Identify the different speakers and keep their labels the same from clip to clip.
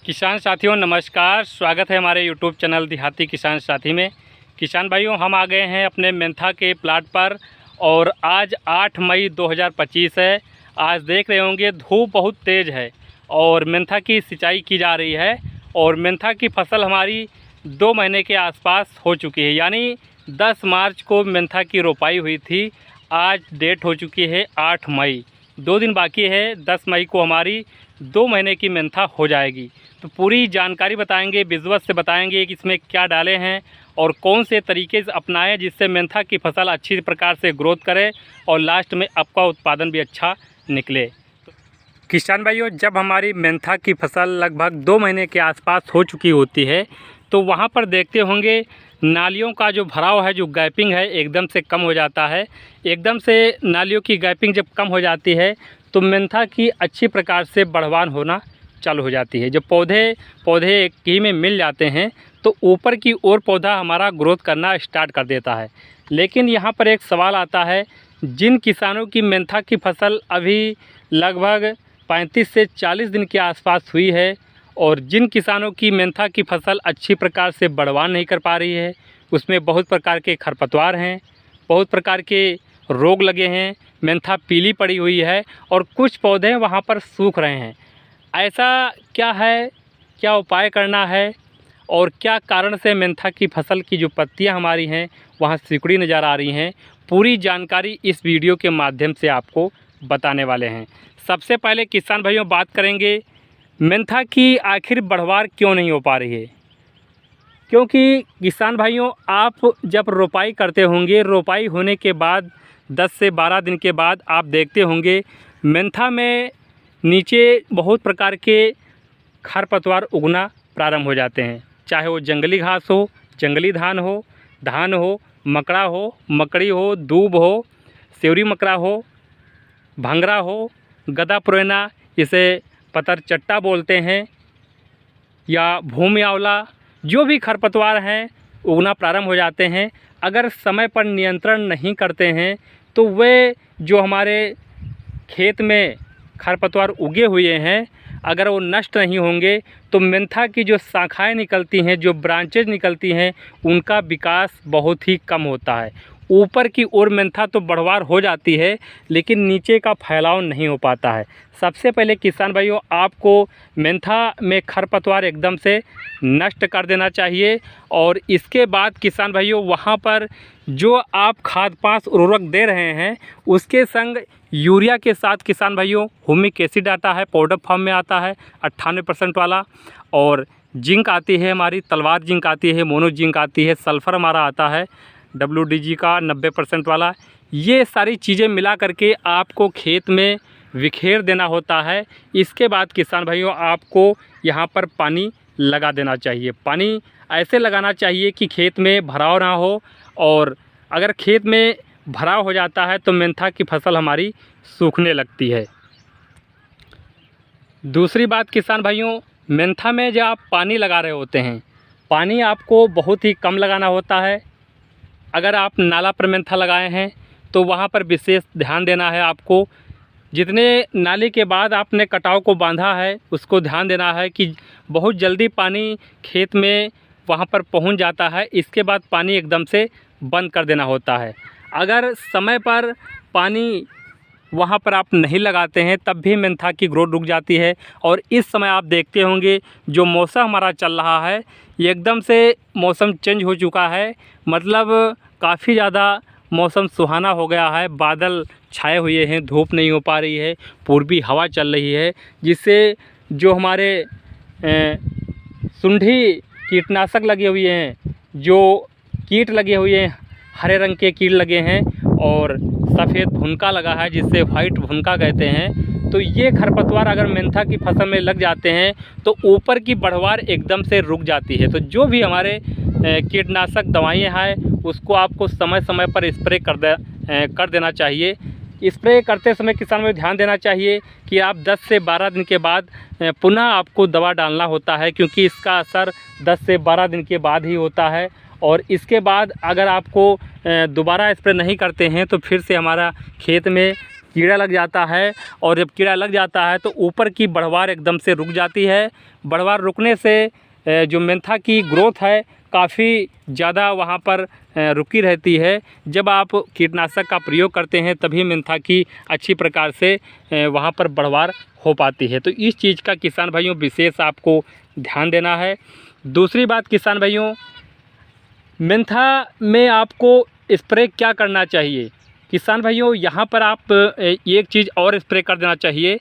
Speaker 1: किसान साथियों नमस्कार। स्वागत है हमारे यूट्यूब चैनल देहाती किसान साथी में। किसान भाइयों, हम आ गए हैं अपने मेंथा के प्लाट पर और आज 8 मई 2025 है। आज देख रहे होंगे धूप बहुत तेज़ है और मेंथा की सिंचाई की जा रही है और मेंथा की फसल हमारी 2 महीने के आसपास हो चुकी है। यानी 10 मार्च को मेंथा की रोपाई हुई थी। आज डेट हो चुकी है 8 मई, 2 दिन बाकी है। 10 मई को हमारी 2 महीने की मेंथा हो जाएगी। तो पूरी जानकारी बताएंगे, विजुअल से बताएंगे कि इसमें क्या डाले हैं और कौन से तरीके से अपनाएं जिससे मेंथा की फसल अच्छी प्रकार से ग्रोथ करे और लास्ट में आपका उत्पादन भी अच्छा निकले। तो किसान भाइयों, जब हमारी मेंथा की फसल लगभग 2 महीने के आसपास हो चुकी होती है तो वहाँ पर देखते होंगे नालियों का जो भराव है, जो गैपिंग है, एकदम से कम हो जाता है। एकदम से नालियों की गैपिंग जब कम हो जाती है तो मेंथा की अच्छी प्रकार से बढ़वान होना चालू हो जाती है। जब पौधे एक ही में मिल जाते हैं तो ऊपर की ओर पौधा हमारा ग्रोथ करना स्टार्ट कर देता है। लेकिन यहाँ पर एक सवाल आता है, जिन किसानों की मेंथा की फसल अभी लगभग 35 से 40 दिन के आसपास हुई है और जिन किसानों की मेंथा की फसल अच्छी प्रकार से बढ़वान नहीं कर पा रही है, उसमें बहुत प्रकार के खरपतवार हैं, बहुत प्रकार के रोग लगे हैं, मेंथा पीली पड़ी हुई है और कुछ पौधे वहाँ पर सूख रहे हैं। ऐसा क्या है, क्या उपाय करना है और क्या कारण से मेंथा की फसल की जो पत्तियां हमारी हैं वहाँ सिकुड़ी नज़र आ रही हैं, पूरी जानकारी इस वीडियो के माध्यम से आपको बताने वाले हैं। सबसे पहले किसान भाइयों बात करेंगे मेंथा की आखिर बढ़वार क्यों नहीं हो पा रही है। क्योंकि किसान भाइयों, आप जब रोपाई करते होंगे, रोपाई होने के बाद 10 से 12 दिन के बाद आप देखते होंगे मेंथा में नीचे बहुत प्रकार के खरपतवार उगना प्रारंभ हो जाते हैं। चाहे वो जंगली घास हो, जंगली धान हो, मकड़ा हो, मकड़ी हो, दूब हो, सेवरी मकड़ा हो, भंगरा हो, गदा पुरैना, इसे पतर चट्टा बोलते हैं, या भूमि आंवला, जो भी खरपतवार हैं उगना प्रारंभ हो जाते हैं। अगर समय पर नियंत्रण नहीं करते हैं तो वे जो हमारे खेत में खरपतवार उगे हुए हैं, अगर वो नष्ट नहीं होंगे तो मेंथा की जो शाखाएं निकलती हैं, जो ब्रांचेज निकलती हैं, उनका विकास बहुत ही कम होता है। ऊपर की ओर मेंथा तो बढ़वार हो जाती है लेकिन नीचे का फैलाव नहीं हो पाता है। सबसे पहले किसान भाइयों, आपको मेंथा में खरपतवार एकदम से नष्ट कर देना चाहिए और इसके बाद किसान भाइयों वहाँ पर जो आप खाद पांच उर्वरक दे रहे हैं उसके संग यूरिया के साथ किसान भाइयों ह्यूमिक एसिड आता है, पाउडर फॉर्म में आता है 98% वाला, और जिंक आती है हमारी, तलवार जिंक आती है, मोनो जिंक आती है, सल्फ़र हमारा आता है WDG का 90% वाला। ये सारी चीज़ें मिला करके आपको खेत में बिखेर देना होता है। इसके बाद किसान भाइयों आपको यहाँ पर पानी लगा देना चाहिए। पानी ऐसे लगाना चाहिए कि खेत में भराव ना हो, और अगर खेत में भराव हो जाता है तो मेंथा की फसल हमारी सूखने लगती है। दूसरी बात किसान भाइयों, मेंथा में जब आप पानी लगा रहे होते हैं, पानी आपको बहुत ही कम लगाना होता है। अगर आप नाला पर मेंथा लगाए हैं तो वहाँ पर विशेष ध्यान देना है आपको। जितने नाले के बाद आपने कटाव को बांधा है उसको ध्यान देना है कि बहुत जल्दी पानी खेत में वहाँ पर पहुँच जाता है। इसके बाद पानी एकदम से बंद कर देना होता है। अगर समय पर पानी वहाँ पर आप नहीं लगाते हैं तब भी मेंथा की ग्रोथ रुक जाती है। और इस समय आप देखते होंगे जो मौसम हमारा चल रहा है, ये एकदम से मौसम चेंज हो चुका है। मतलब काफ़ी ज़्यादा मौसम सुहाना हो गया है, बादल छाए हुए हैं, धूप नहीं हो पा रही है, पूर्वी हवा चल रही है, जिससे जो हमारे सुंडी कीटनाशक लगे हुए हैं, जो कीट लगे हुए हैं, हरे रंग के कीट लगे हैं और सफ़ेद भुनका लगा है जिससे वाइट भुनका कहते हैं। तो ये खरपतवार अगर मेंथा की फसल में लग जाते हैं तो ऊपर की बढ़वार एकदम से रुक जाती है। तो जो भी हमारे कीटनाशक दवाइयाँ हैं उसको आपको समय समय पर स्प्रे कर देना चाहिए। स्प्रे करते समय किसान में ध्यान देना चाहिए कि आप 10 से 12 दिन के बाद पुनः आपको दवा डालना होता है, क्योंकि इसका असर 10 से 12 दिन के बाद ही होता है। और इसके बाद अगर आपको दोबारा स्प्रे नहीं करते हैं तो फिर से हमारा खेत में कीड़ा लग जाता है, और जब कीड़ा लग जाता है तो ऊपर की बढ़वार एकदम से रुक जाती है। बढ़वार रुकने से जो मेंथा की ग्रोथ है काफ़ी ज़्यादा वहाँ पर रुकी रहती है। जब आप कीटनाशक का प्रयोग करते हैं तभी मेंथा की अच्छी प्रकार से वहाँ पर बढ़वार हो पाती है। तो इस चीज़ का किसान भाइयों विशेष आपको ध्यान देना है। दूसरी बात किसान भाइयों, मेंथा में आपको स्प्रे क्या करना चाहिए किसान भाइयों, यहाँ पर आप एक चीज़ और स्प्रे कर देना चाहिए,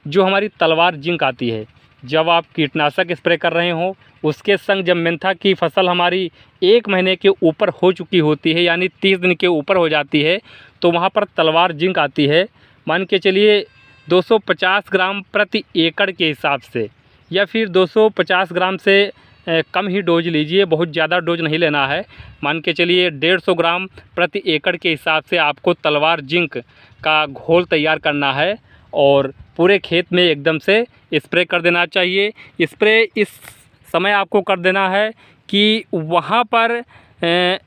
Speaker 1: जो हमारी तलवार जिंक आती है। जब आप कीटनाशक स्प्रे कर रहे हो उसके संग जब मेंथा की फसल हमारी 1 महीने के ऊपर हो चुकी होती है, यानी 30 दिन के ऊपर हो जाती है, तो वहाँ पर तलवार जिंक आती है। मान के चलिए 250 ग्राम प्रति एकड़ के हिसाब से, या फिर 250 ग्राम से कम ही डोज लीजिए, बहुत ज़्यादा डोज नहीं लेना है। मान के चलिए 150 ग्राम प्रति एकड़ के हिसाब से आपको तलवार जिंक का घोल तैयार करना है और पूरे खेत में एकदम से स्प्रे कर देना चाहिए। स्प्रे इस समय आपको कर देना है कि वहाँ पर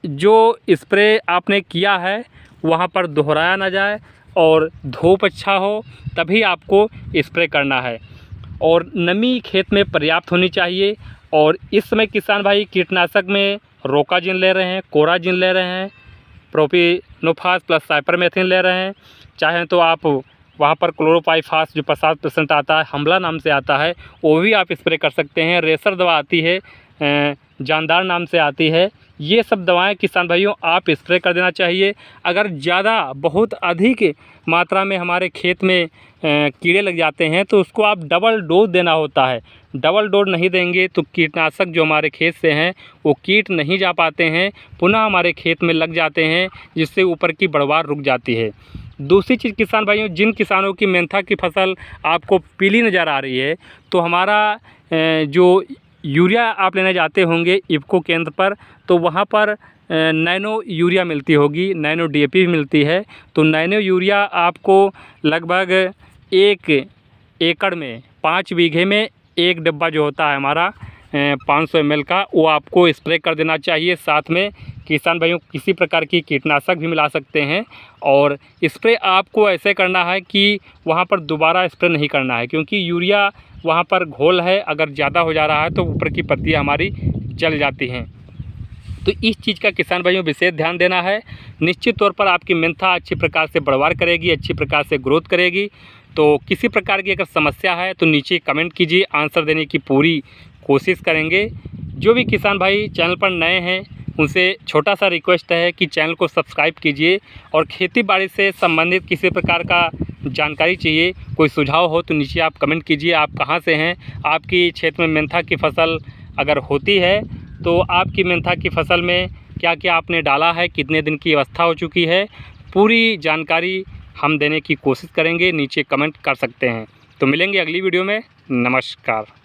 Speaker 1: जो स्प्रे आपने किया है वहाँ पर दोहराया ना जाए और धूप अच्छा हो, तभी आपको स्प्रे करना है। और नमी खेत में पर्याप्त होनी चाहिए। और इस समय किसान भाई कीटनाशक में रोकाजिन ले रहे हैं, कोराजिन ले रहे हैं, प्रोपिनोफास प्लस साइपरमेथ्रिन ले रहे हैं। चाहें तो आप वहाँ पर क्लोरोपाइफास जो 50% आता है, हमला नाम से आता है, वो भी आप स्प्रे कर सकते हैं। रेसर दवा आती है, जानदार नाम से आती है। ये सब दवाएं किसान भाइयों आप स्प्रे कर देना चाहिए। अगर ज़्यादा बहुत अधिक मात्रा में हमारे खेत में कीड़े लग जाते हैं तो उसको आप डबल डोज देना होता है। डबल डोज नहीं देंगे तो कीटनाशक जो हमारे खेत से हैं वो कीट नहीं जा पाते हैं, पुनः हमारे खेत में लग जाते हैं, जिससे ऊपर की बढ़वार रुक जाती है। दूसरी चीज़ किसान भाइयों, जिन किसानों की मेंथा की फसल आपको पीली नज़र आ रही है, तो हमारा जो यूरिया आप लेने जाते होंगे इफ़को केंद्र पर, तो वहाँ पर नैनो यूरिया मिलती होगी, नैनो DAP भी मिलती है। तो नैनो यूरिया आपको लगभग 1 एकड़ में 5 बीघे में 1 डिब्बा जो होता है हमारा 500 ml का, वो आपको स्प्रे कर देना चाहिए। साथ में किसान भाइयों किसी प्रकार की कीटनाशक भी मिला सकते हैं। और स्प्रे आपको ऐसे करना है कि वहाँ पर दोबारा स्प्रे नहीं करना है, क्योंकि यूरिया वहाँ पर घोल है, अगर ज़्यादा हो जा रहा है तो ऊपर की पत्तियाँ हमारी जल जाती हैं। तो इस चीज़ का किसान भाइयों विशेष ध्यान देना है। निश्चित तौर पर आपकी मेंथा अच्छी प्रकार से बढ़वार करेगी, अच्छी प्रकार से ग्रोथ करेगी। तो किसी प्रकार की अगर समस्या है तो नीचे कमेंट कीजिए, आंसर देने की पूरी कोशिश करेंगे। जो भी किसान भाई चैनल पर नए हैं उनसे छोटा सा रिक्वेस्ट है कि चैनल को सब्सक्राइब कीजिए। और खेती बाड़ी से संबंधित किसी प्रकार का जानकारी चाहिए, कोई सुझाव हो तो नीचे आप कमेंट कीजिए। आप कहाँ से हैं, आपकी क्षेत्र में मेंथा की फसल अगर होती है तो आपकी मेंथा की फसल में क्या क्या आपने डाला है, कितने दिन की अवस्था हो चुकी है, पूरी जानकारी हम देने की कोशिश करेंगे। नीचे कमेंट कर सकते हैं। तो मिलेंगे अगली वीडियो में। नमस्कार।